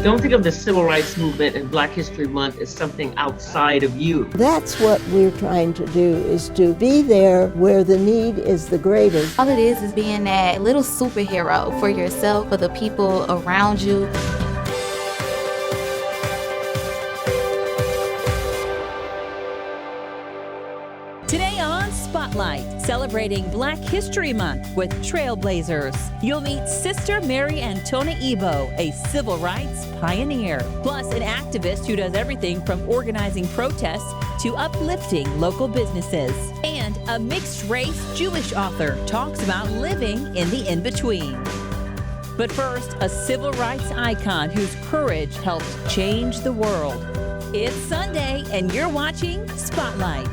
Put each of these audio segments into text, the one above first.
Don't think of the Civil Rights Movement and Black History Month as something outside of you. That's what we're trying to do, is to be there where the need is the greatest. All it is being that little superhero for yourself, for the people around you. Today on Spotlight, celebrating Black History Month with Trailblazers. You'll meet Sister Mary Antona Ebo, a civil rights pioneer, plus an activist who does everything from organizing protests to uplifting local businesses. And a mixed-race Jewish author talks about living in the in-between. But first, a civil rights icon whose courage helped change the world. It's Sunday, and you're watching Spotlight.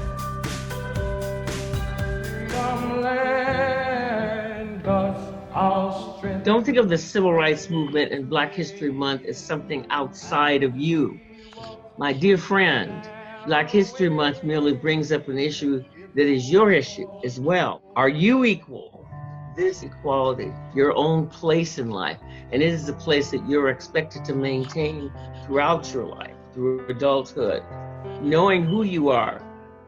Don't think of the Civil Rights Movement and Black History Month as something outside of you. My dear friend, Black History Month merely brings up an issue that is your issue as well. Are you equal? This equality, your own place in life, and it is the place that you're expected to maintain throughout your life, through adulthood. Knowing who you are,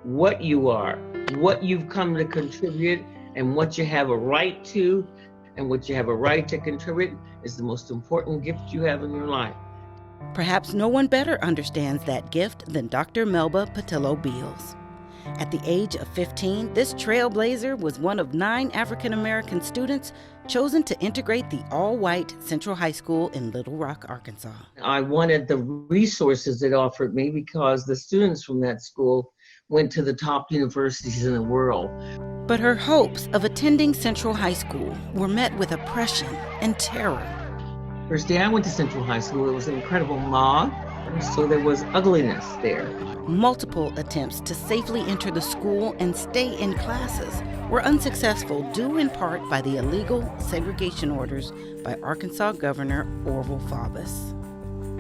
what you've come to contribute, and what you have a right to, and what you have a right to contribute is the most important gift you have in your life. Perhaps no one better understands that gift than Dr. Melba Pattillo Beals. At the age of 15, this trailblazer was one of 9 African-American students chosen to integrate the all-white Central High School in Little Rock, Arkansas. I wanted the resources it offered me because the students from that school went to the top universities in the world. But her hopes of attending Central High School were met with oppression and terror. First day I went to Central High School, it was an incredible mob, so there was ugliness there. Multiple attempts to safely enter the school and stay in classes were unsuccessful, due in part by the illegal segregation orders by Arkansas Governor Orville Faubus.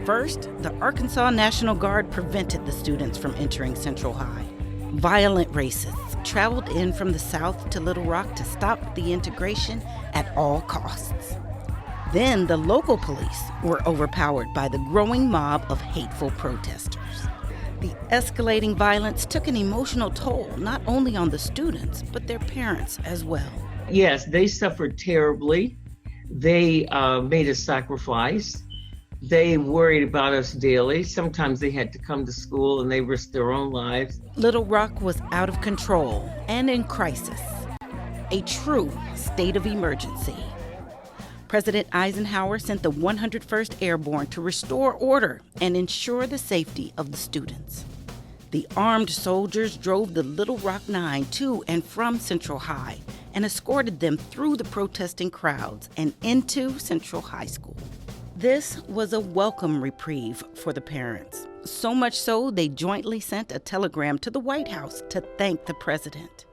First, the Arkansas National Guard prevented the students from entering Central High. Violent racists traveled in from the South to Little Rock to stop the integration at all costs. Then the local police were overpowered by the growing mob of hateful protesters. The escalating violence took an emotional toll not only on the students, but their parents as well. Yes, they suffered terribly. They made a sacrifice. They worried about us daily. Sometimes they had to come to school and they risked their own lives. Little Rock was out of control and in crisis, a true state of emergency. President Eisenhower sent the 101st Airborne to restore order and ensure the safety of the students. The armed soldiers drove the Little Rock Nine to and from Central High and escorted them through the protesting crowds and into Central High School. This was a welcome reprieve for the parents, so much so they jointly sent a telegram to the White House to thank the president.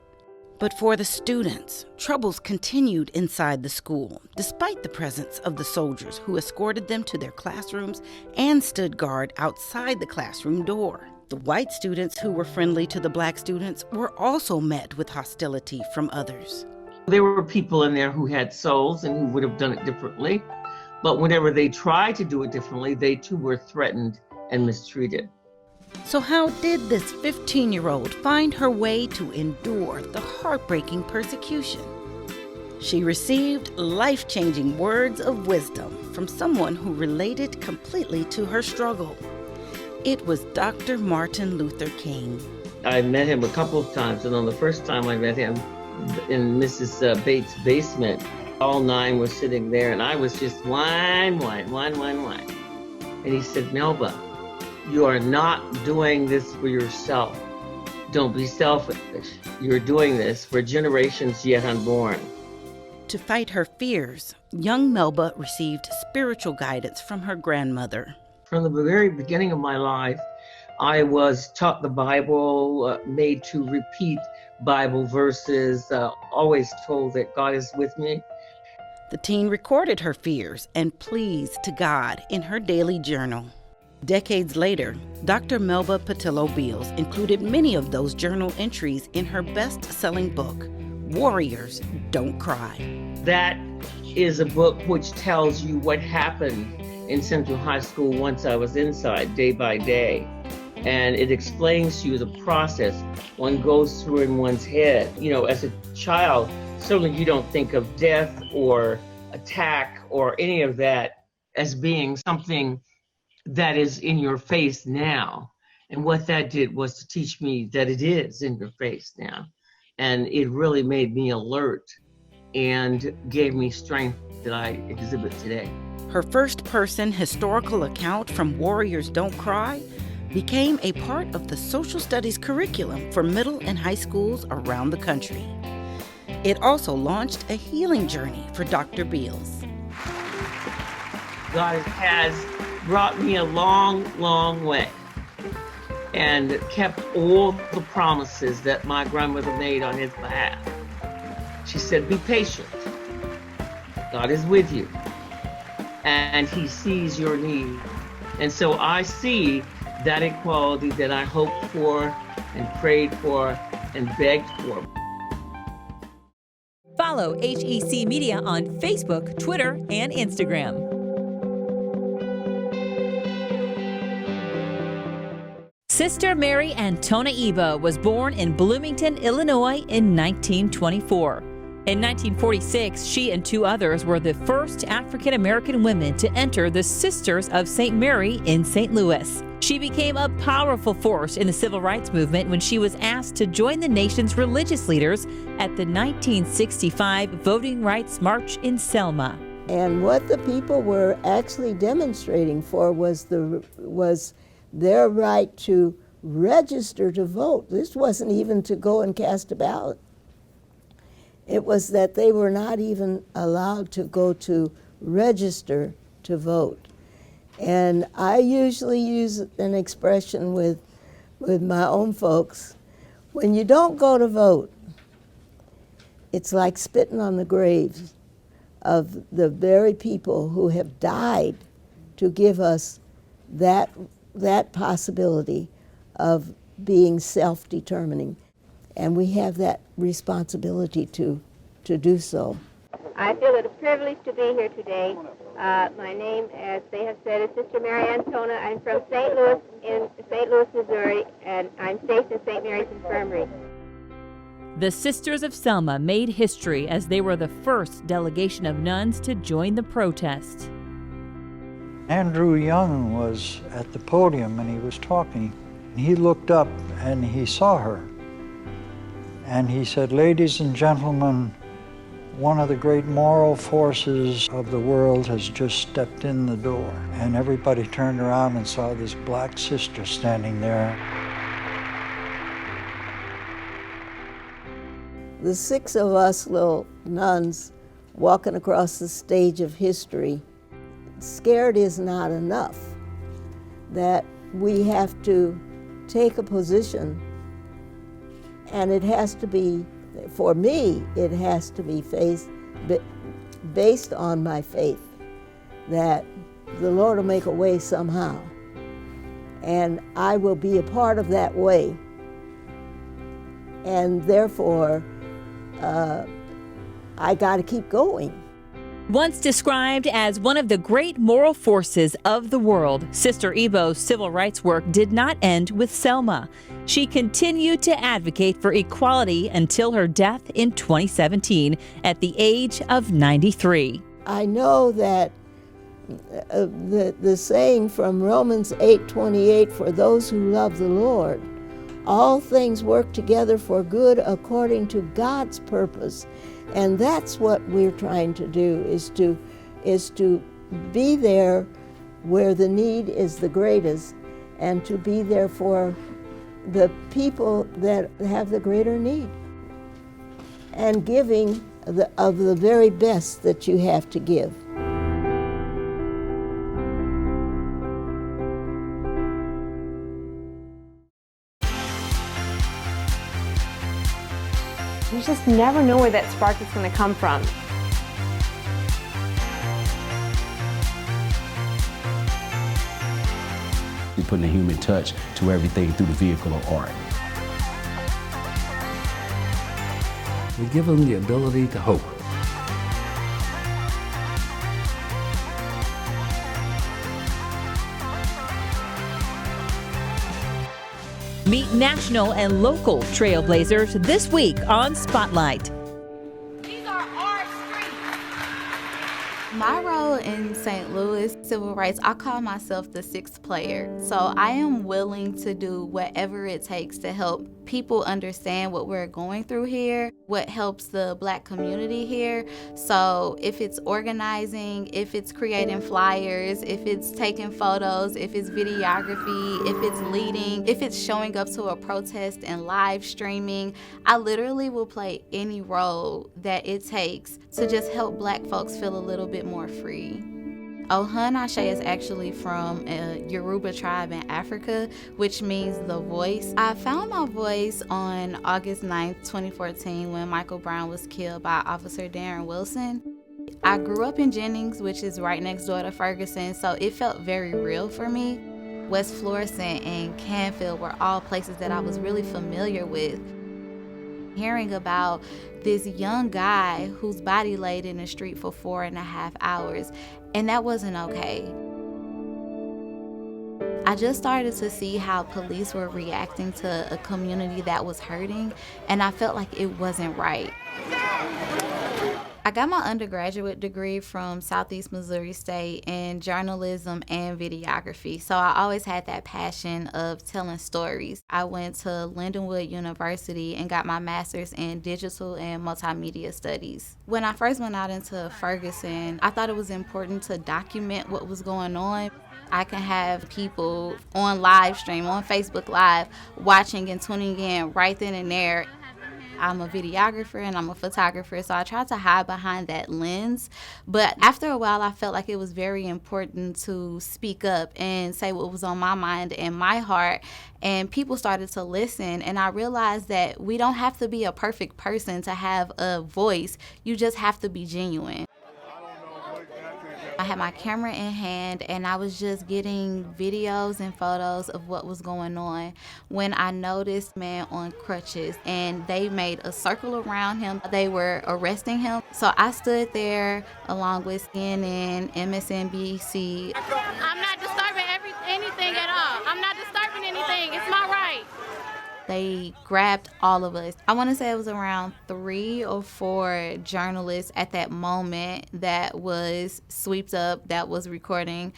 But for the students, troubles continued inside the school, despite the presence of the soldiers who escorted them to their classrooms and stood guard outside the classroom door. The white students who were friendly to the black students were also met with hostility from others. There were people in there who had souls and who would have done it differently. But whenever they tried to do it differently, they too were threatened and mistreated. So how did this 15-year-old find her way to endure the heartbreaking persecution? She received life-changing words of wisdom from someone who related completely to her struggle. It was Dr. Martin Luther King. I met him a couple of times, and on the first time I met him in Mrs. Bates' basement, all 9 were sitting there, and I was just whine. And he said, Melba, you are not doing this for yourself. Don't be selfish. You're doing this for generations yet unborn. To fight her fears, young Melba received spiritual guidance from her grandmother. From the very beginning of my life, I was taught the Bible, made to repeat Bible verses, always told that God is with me. The teen recorded her fears and pleas to God in her daily journal. Decades later, Dr. Melba Pattillo Beals included many of those journal entries in her best-selling book, Warriors Don't Cry. That is a book which tells you what happened in Central High School once I was inside, day by day. And it explains to you the process one goes through in one's head. You know, as a child, certainly you don't think of death or attack or any of that as being something that is in your face now. And what that did was to teach me that it is in your face now. And it really made me alert and gave me strength that I exhibit today. Her first-person historical account from Warriors Don't Cry became a part of the social studies curriculum for middle and high schools around the country. It also launched a healing journey for Dr. Beals. God has brought me a long, long way and kept all the promises that my grandmother made on his behalf. She said, be patient. God is with you, and he sees your need. And so I see that equality that I hoped for and prayed for and begged for. Follow HEC Media on Facebook, Twitter, and Instagram. Sister Mary Antona Ebo was born in Bloomington, Illinois in 1924. In 1946, she and two others were the first African-American women to enter the Sisters of St. Mary in St. Louis. She became a powerful force in the civil rights movement when she was asked to join the nation's religious leaders at the 1965 Voting Rights March in Selma. And what the people were actually demonstrating for was their right to register to vote. This wasn't even to go and cast a ballot. It was that they were not even allowed to go to register to vote. And I usually use an expression with my own folks. When you don't go to vote, it's like spitting on the graves of the very people who have died to give us that possibility of being self-determining. And we have that responsibility to do so. I feel it a privilege to be here today. My name, as they have said, is Sister Mary Antona. I'm from St. Louis, Missouri, and I'm stationed at St. Mary's Infirmary. The Sisters of Selma made history as they were the first delegation of nuns to join the protest. Andrew Young was at the podium and he was talking. He looked up and he saw her. And he said, ladies and gentlemen, one of the great moral forces of the world has just stepped in the door. And everybody turned around and saw this black sister standing there. The six of us little nuns walking across the stage of history, scared is not enough. That we have to take a position, and it has to be, for me, it has to be based on my faith, that the Lord will make a way somehow, and I will be a part of that way, and therefore I got to keep going. Once described as one of the great moral forces of the world, Sister Ebo's civil rights work did not end with Selma. She continued to advocate for equality until her death in 2017 at the age of 93. I know that the saying from Romans 8:28, for those who love the Lord, all things work together for good according to God's purpose. And that's what we're trying to do, is to be there where the need is the greatest, and to be there for the people that have the greater need, and giving of the very best that you have to give. You just never know where that spark is going to come from. You're putting a human touch to everything through the vehicle of art. We give them the ability to hope. Meet national and local trailblazers this week on Spotlight. My role in St. Louis civil rights, I call myself the sixth player. So I am willing to do whatever it takes to help people understand what we're going through here, what helps the Black community here. So if it's organizing, if it's creating flyers, if it's taking photos, if it's videography, if it's leading, if it's showing up to a protest and live streaming, I literally will play any role that it takes to just help Black folks feel a little bit more free. Ohun Ashe is actually from a Yoruba tribe in Africa, which means the voice. I found my voice on August 9th, 2014, when Michael Brown was killed by Officer Darren Wilson. I grew up in Jennings, which is right next door to Ferguson, so it felt very real for me. West Florissant and Canfield were all places that I was really familiar with. Hearing about this young guy whose body laid in the street for 4.5 hours, and that wasn't okay. I just started to see how police were reacting to a community that was hurting, and I felt like it wasn't right. I got my undergraduate degree from Southeast Missouri State in journalism and videography, so I always had that passion of telling stories. I went to Lindenwood University and got my master's in digital and multimedia studies. When I first went out into Ferguson, I thought it was important to document what was going on. I can have people on live stream, on Facebook Live, watching and tuning in right then and there. I'm a videographer and I'm a photographer, so I tried to hide behind that lens. But after a while, I felt like it was very important to speak up and say what was on my mind and my heart. And people started to listen, and I realized that we don't have to be a perfect person to have a voice. You just have to be genuine. I had my camera in hand and I was just getting videos and photos of what was going on when I noticed a man on crutches, and they made a circle around him. They were arresting him. So I stood there along with CNN, MSNBC. I'm not disturbing anything at all. I'm not disturbing anything. It's my right. They grabbed all of us. I want to say it was around 3 or 4 journalists at that moment that was swept up, that was recording.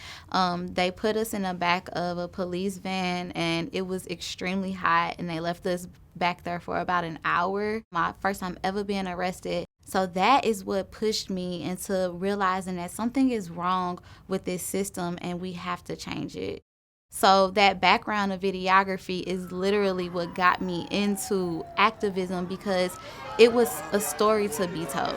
They put us in the back of a police van, and it was extremely hot, and they left us back there for about an hour. My first time ever being arrested. So that is what pushed me into realizing that something is wrong with this system and we have to change it. So that background of videography is literally what got me into activism, because it was a story to be told.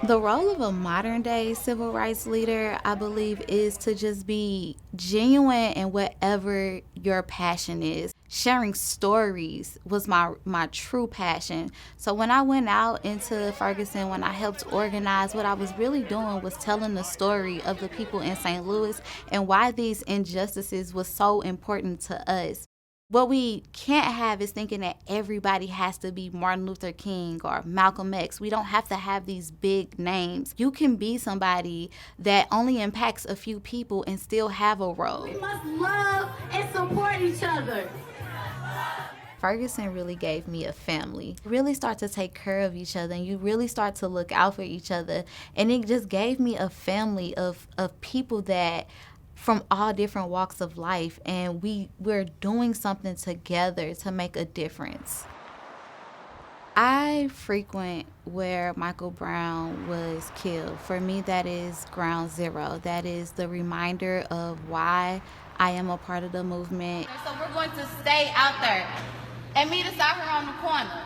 The role of a modern day civil rights leader, I believe, is to just be genuine in whatever your passion is. Sharing stories was my true passion. So when I went out into Ferguson, when I helped organize, what I was really doing was telling the story of the people in St. Louis and why these injustices was so important to us. What we can't have is thinking that everybody has to be Martin Luther King or Malcolm X. We don't have to have these big names. You can be somebody that only impacts a few people and still have a role. We must love and support each other. Ferguson really gave me a family. You really start to take care of each other, and you really start to look out for each other. And it just gave me a family of people that from all different walks of life, and we're doing something together to make a difference. I frequent where Michael Brown was killed. For me, that is ground zero. That is the reminder of why I am a part of the movement. So we're going to stay out there and meet us out here on the corner,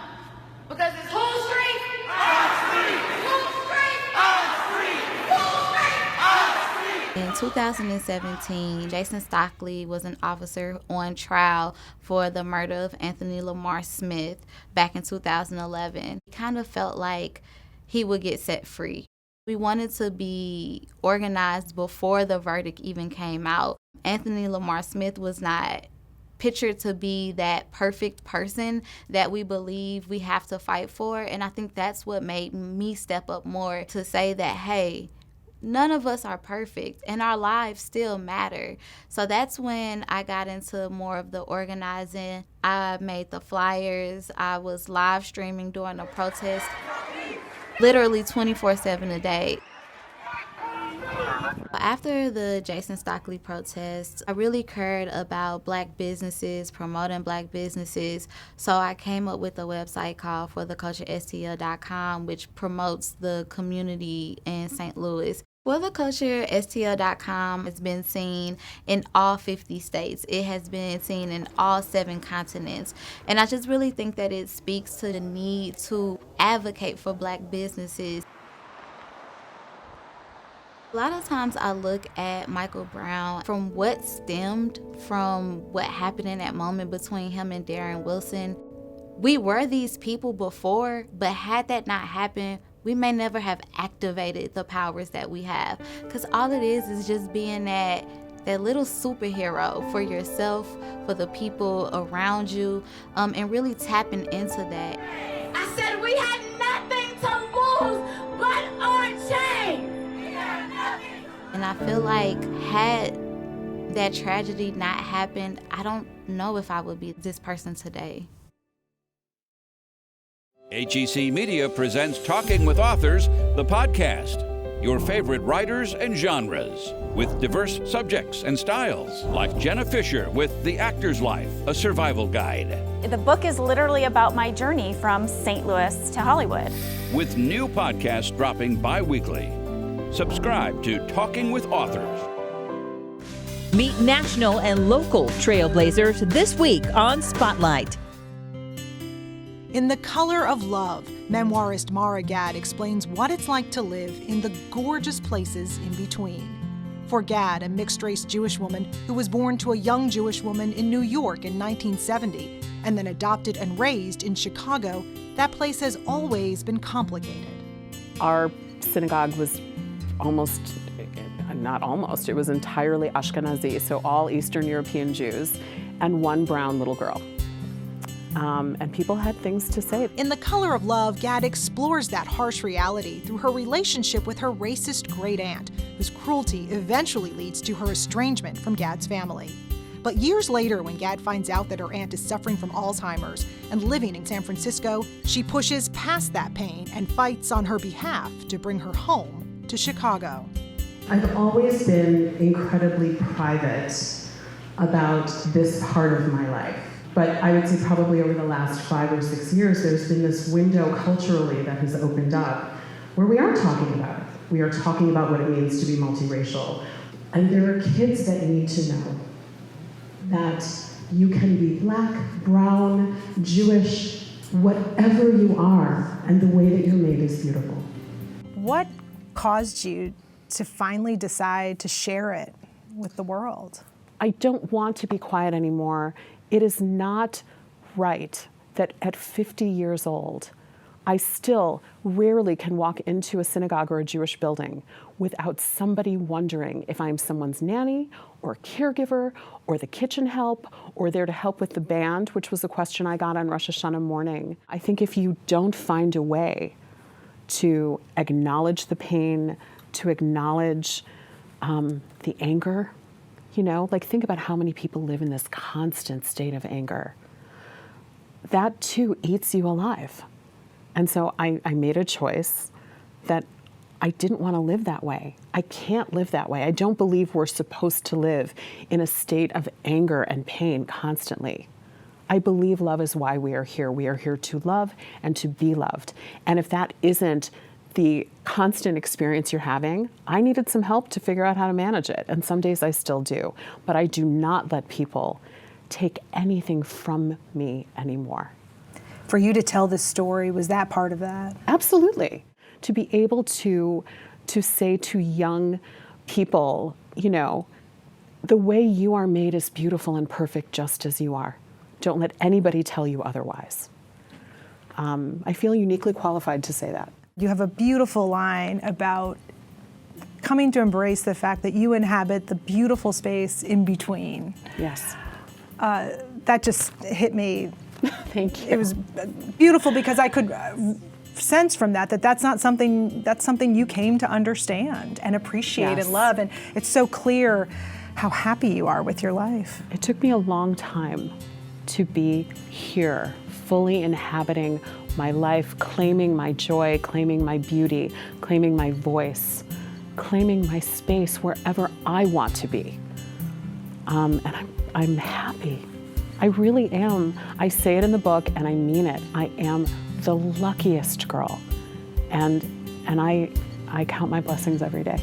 because it's whose street? Our street. Whose street? Our street. Whose street? Our street. In 2017, Jason Stockley was an officer on trial for the murder of Anthony Lamar Smith back in 2011. He kind of felt like he would get set free. We wanted to be organized before the verdict even came out. Anthony Lamar Smith was not pictured to be that perfect person that we believe we have to fight for, and I think that's what made me step up more to say that, hey, None of us are perfect, and our lives still matter. So that's when I got into more of the organizing. I made the flyers. I was live streaming during the protest, literally 24/7 a day. After the Jason Stockley protests, I really cared about Black businesses, promoting Black businesses. So I came up with a website called fortheculturestl.com, which promotes the community in St. Louis. ForTheCultureSTL.com has been seen in all 50 states. It has been seen in all 7 continents. And I just really think that it speaks to the need to advocate for Black businesses. A lot of times I look at Michael Brown from what stemmed from what happened in that moment between him and Darren Wilson. We were these people before, but had that not happened, we may never have activated the powers that we have. Because all it is just being that little superhero for yourself, for the people around you, and really tapping into that. I said we had nothing to lose but our chains. And I feel like had that tragedy not happened, I don't know if I would be this person today. HEC Media presents Talking with Authors, the podcast. Your favorite writers and genres, with diverse subjects and styles, like Jenna Fisher with The Actor's Life, a survival guide. The book is literally about my journey from St. Louis to Hollywood. With new podcasts dropping bi-weekly. Subscribe to Talking with Authors. Meet national and local trailblazers this week on Spotlight. In The Color of Love, memoirist Mara Gad explains what it's like to live in the gorgeous places in between. For Gad, a mixed-race Jewish woman who was born to a young Jewish woman in New York in 1970 and then adopted and raised in Chicago, that place has always been complicated. Our synagogue was it was entirely Ashkenazi, so all Eastern European Jews, and one brown little girl. And people had things to say. In The Color of Love, Gad explores that harsh reality through her relationship with her racist great aunt, whose cruelty eventually leads to her estrangement from Gad's family. But years later, when Gad finds out that her aunt is suffering from Alzheimer's and living in San Francisco, she pushes past that pain and fights on her behalf to bring her home to Chicago. I've always been incredibly private about this part of my life. But I would say probably over the last 5 or 6 years, there's been this window culturally that has opened up where we are talking about it. We are talking about what it means to be multiracial. And there are kids that need to know that you can be Black, brown, Jewish, whatever you are, and the way that you're made is beautiful. What caused you to finally decide to share it with the world? I don't want to be quiet anymore. It is not right that at 50 years old, I still rarely can walk into a synagogue or a Jewish building without somebody wondering if I'm someone's nanny or caregiver or the kitchen help or there to help with the band, which was a question I got on Rosh Hashanah morning. I think if you don't find a way to acknowledge the pain, to acknowledge the anger, think about how many people live in this constant state of anger. That too eats you alive. And so I made a choice that I didn't want to live that way. I can't live that way. I don't believe we're supposed to live in a state of anger and pain constantly. I believe love is why we are here. We are here to love and to be loved. And if that isn't the constant experience you're having, I needed some help to figure out how to manage it. And some days I still do. But I do not let people take anything from me anymore. For you to tell this story, was that part of that? Absolutely. To be able to say to young people, the way you are made is beautiful and perfect just as you are. Don't let anybody tell you otherwise. I feel uniquely qualified to say that. You have a beautiful line about coming to embrace the fact that you inhabit the beautiful space in between. Yes. That just hit me. Thank you. It was beautiful because I could sense from that's not something you came to understand and appreciate and love. And it's so clear how happy you are with your life. It took me a long time to be here, fully inhabiting my life, claiming my joy, claiming my beauty, claiming my voice, claiming my space wherever I want to be. And I'm happy. I really am. I say it in the book and I mean it. I am the luckiest girl. And I count my blessings every day.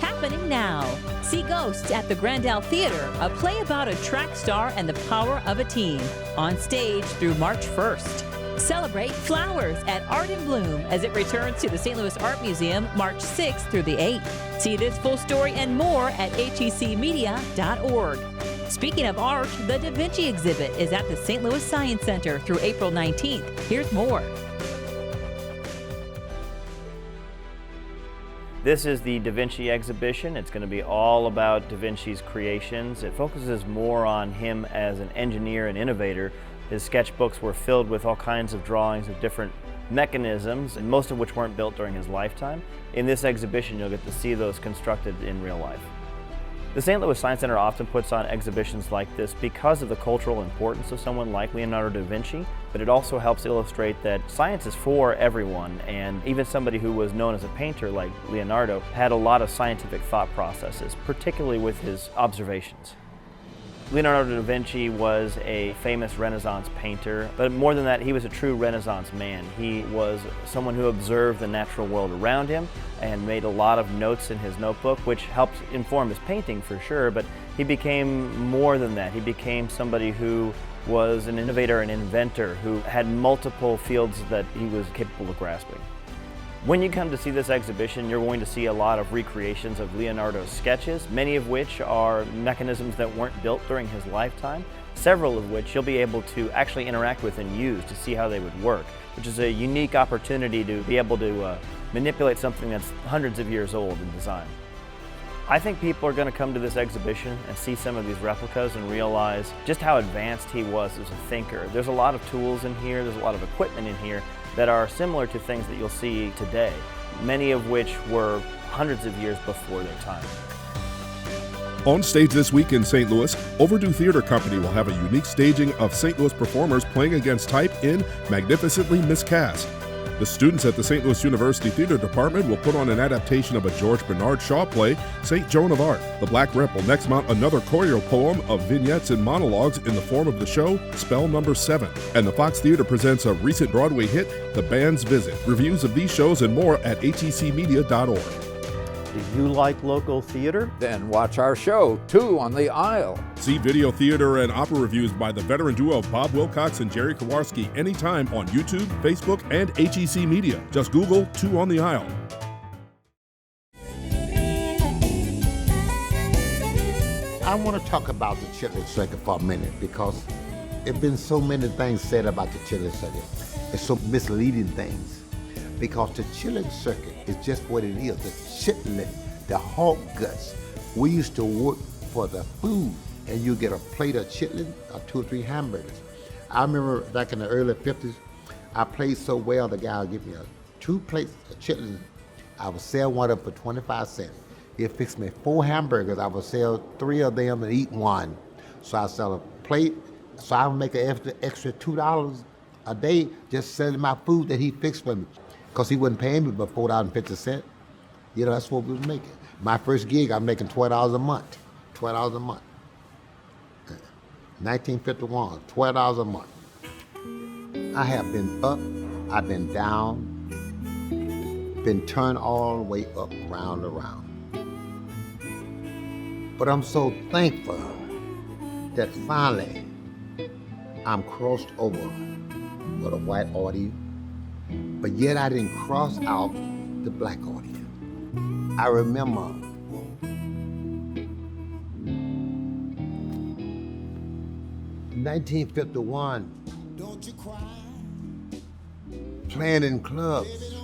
Happening now. See Ghosts at the Grandel Theater, a play about a track star and the power of a team. On stage through March 1st. Celebrate Flowers at Art in Bloom as it returns to the St. Louis Art Museum March 6th through the 8th. See this full story and more at hecmedia.org. Speaking of art, the Da Vinci exhibit is at the St. Louis Science Center through April 19th. Here's more. This is the Da Vinci exhibition. It's going to be all about Da Vinci's creations. It focuses more on him as an engineer and innovator. His sketchbooks were filled with all kinds of drawings of different mechanisms, and most of which weren't built during his lifetime. In this exhibition, you'll get to see those constructed in real life. The St. Louis Science Center often puts on exhibitions like this because of the cultural importance of someone like Leonardo da Vinci, but it also helps illustrate that science is for everyone, and even somebody who was known as a painter like Leonardo had a lot of scientific thought processes, particularly with his observations. Leonardo da Vinci was a famous Renaissance painter, but more than that, he was a true Renaissance man. He was someone who observed the natural world around him and made a lot of notes in his notebook, which helped inform his painting for sure, but he became more than that. He became somebody who was an innovator and inventor who had multiple fields that he was capable of grasping. When you come to see this exhibition, you're going to see a lot of recreations of Leonardo's sketches, many of which are mechanisms that weren't built during his lifetime, several of which you'll be able to actually interact with and use to see how they would work, which is a unique opportunity to be able to manipulate something that's hundreds of years old in design. I think people are going to come to this exhibition and see some of these replicas and realize just how advanced he was as a thinker. There's a lot of tools in here, there's a lot of equipment in here that are similar to things that you'll see today, many of which were hundreds of years before their time. On stage this week in St. Louis, Overdue Theater Company will have a unique staging of St. Louis performers playing against type in Magnificently Miscast. The students at the St. Louis University Theater Department will put on an adaptation of a George Bernard Shaw play, St. Joan of Arc. The Black Rep will next mount another choreo poem of vignettes and monologues in the form of the show Spell Number 7. And the Fox Theater presents a recent Broadway hit, The Band's Visit. Reviews of these shows and more at hecmedia.org. Do you like local theater? Then watch our show, Two on the Aisle. See video theater and opera reviews by the veteran duo of Bob Wilcox and Jerry Kowarski anytime on YouTube, Facebook, and HEC Media. Just Google Two on the Aisle. I want to talk about the chitlin circuit for a minute because there have been so many things said about the chitlin circuit. It's so misleading things. Because the chitlin circuit is just what it is, the chitlin, the hog guts. We used to work for the food, and you get a plate of chitlin or 2 or 3 hamburgers. I remember back in the early 50s, I played so well, the guy would give me 2 plates of chitlin. I would sell one of them for 25 cents. He'd fix me 4 hamburgers, I would sell 3 of them and eat 1. So I sell a plate, so I would make an extra $2 a day just selling my food that he fixed for me. Because he wasn't paying me but $4.50. You know, that's what we was making. My first gig, I'm making $12 a month. $12 a month. 1951, $12 a month. I have been up, I've been down, been turned all the way up, round and round. But I'm so thankful that finally I'm crossed over with a white audience. But yet I didn't cross out the black audience. I remember in 1951, playing in clubs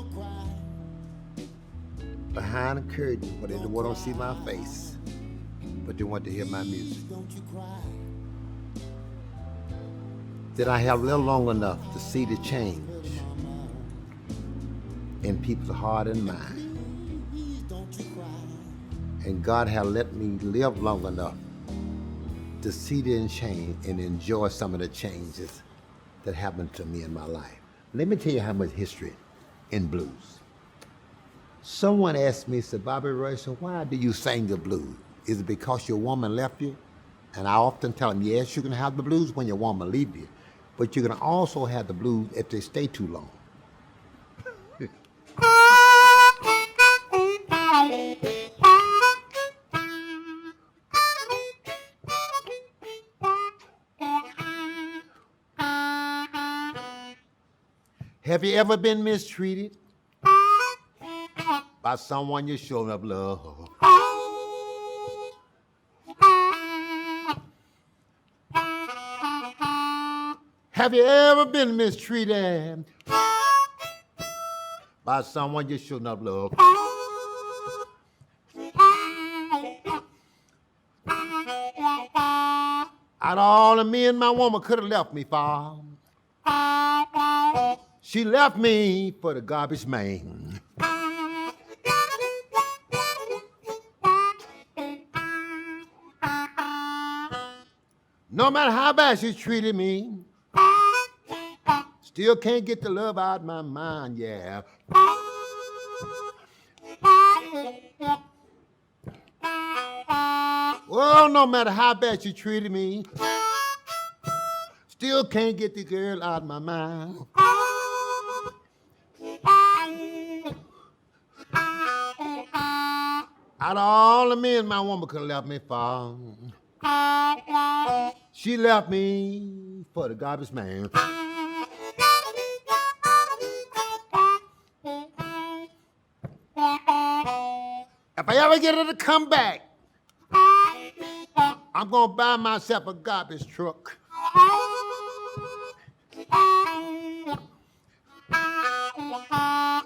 behind a curtain where they didn't want to see my face, but they want to hear my music. that I have lived long enough to see the change in people's heart and mind. And God has let me live long enough to see the change and enjoy some of the changes that happened to me in my life. Let me tell you how much history in blues. Someone asked me, said, Bobby Roy, so why do you sing the blues? Is it because your woman left you? And I often tell them, yes, you can have the blues when your woman leaves you, but you can also have the blues if they stay too long. Have you ever been mistreated by someone you're showing up love? Have you ever been mistreated by someone you're showing up love? Out of all of me and my woman could have left me far. She left me for the garbage man. No matter how bad she treated me, still can't get the love out of my mind, yeah. Well, no matter how bad she treated me, still can't get the girl out of my mind. Out of all the men my woman could have left me for, she left me for the garbage man. If I ever get her to come back, I'm gonna buy myself a garbage truck.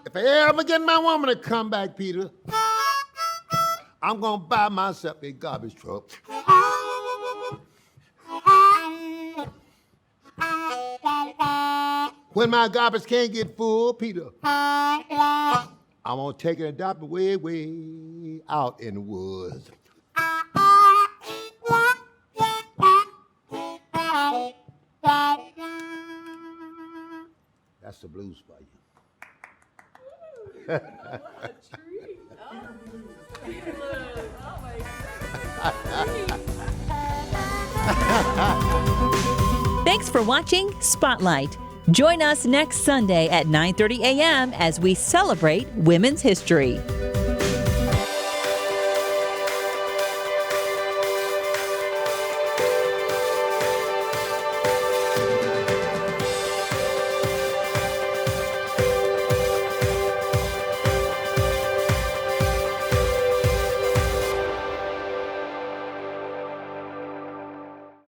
If I ever get my woman to come back, Peter, I'm gonna buy myself a garbage truck. When my garbage can't get full, Peter, I'm gonna take it and drop it way, way out in the woods. That's the blues for you. Thanks for watching Spotlight. Join us next Sunday at 9:30 a.m. as we celebrate Women's History.